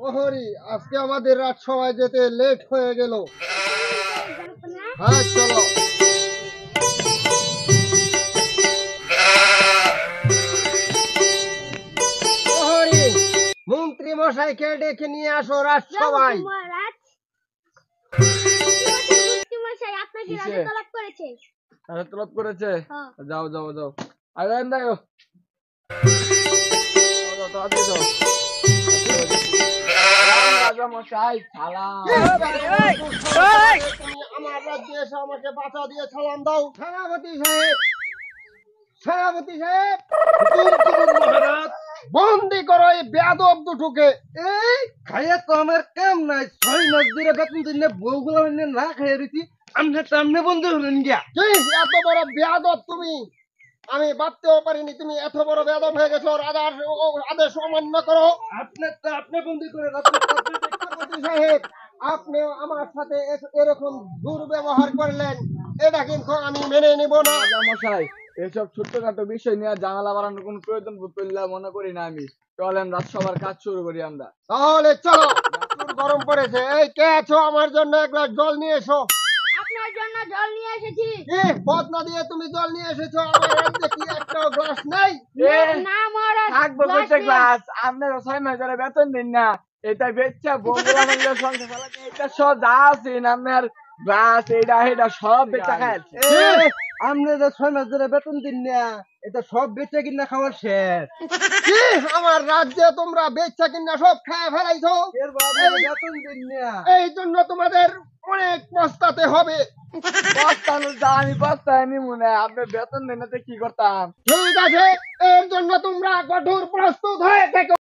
প্রহরী, আজকে আমাদের রাজসভায় যেতে লেট হয়ে গেল। হ্যাঁ চলো। প্রহরী, মন্ত্রী মশাইকে ডেকে নিয়ে আসো রাজসভায়। কিসে? তলব করেছে। যাও যাও যাও। আরে যাও। তাড়াতাড়ি যাও। রাজা মশাই সালাম। তুমি আমার রাজ্যে এসে আমাকে বাঁচা দিয়ে সালাম দাও। সেনাপতি সাহেব, সেনাপতি সাহেব, হুকুম করুন মহারাজ। বন্দি করো এই বেয়াদব দুটোকে। এই খাইয়া তো আমার কাম নাই, 6 মাস ধরে বেতন দিন না, বউগুলো না খাইয়া রইছি, আমনে সামনে বন্দি হলেন গিয়া। কি এত বড় বেয়াদব তুমি? আমি ভাবতেও পারিনি তুমি এত বড় বেয়াদব হয়ে গেছো। রাজার আদেশ অমান্য করো। আপনি বন্দি করে রাষ্ট্রপতি সাহেব, আপনি আমার সাথে এরকম দুর্ব্যবহার করলেন, এটা কিন্তু আমি মেনে নিব না। রাজা মশাই এসব ছোট্টখাটো বিষয় নিয়ে ঝামেলা বাড়ানোর কোনো প্রয়োজন বোধ করলে মনে করি না আমি। চলেন রাজসভার কাজ শুরু করি আমরা। তাহলে চলো। প্রচুর গরম পড়েছে। এই কে আছো, আমার জন্য এক গ্লাস জল নিয়ে এসো। আপনার জন্য জল নিয়ে এসেছি। কি বদনা দিয়ে তুমি জল নিয়ে এসেছো? আমার রাজ্যে কি একটাও গ্লাস নাই? না মহারাজ, থাকবো কইতে গ্লাস, আপনারা 6 মাস ধরে বেতন দিন না, এটা বেচা বগুড়া মিলে সংসার চালাতে, এটা সব যা আছে আপনার গ্লাস এটা সব বেচা খাচ্ছে। আমরা যে 6 মাস ধরে বেতন দিন না, এটা সব বেচা কিনা খাওয়া শেষ। কি আমার রাজ্যে তোমরা বেচা কিনা সব খেয়ে ফেলাইছো? বেতন দিন না, এই জন্য তোমাদের অনেক পস্তাতে হবে। বস্তানো যা আমি বস্তায় নিমু না, আপনি বেতন দেন না তো কি করতাম? ঠিক আছে, এর জন্য তোমরা কঠোর প্রস্তুত হয়ে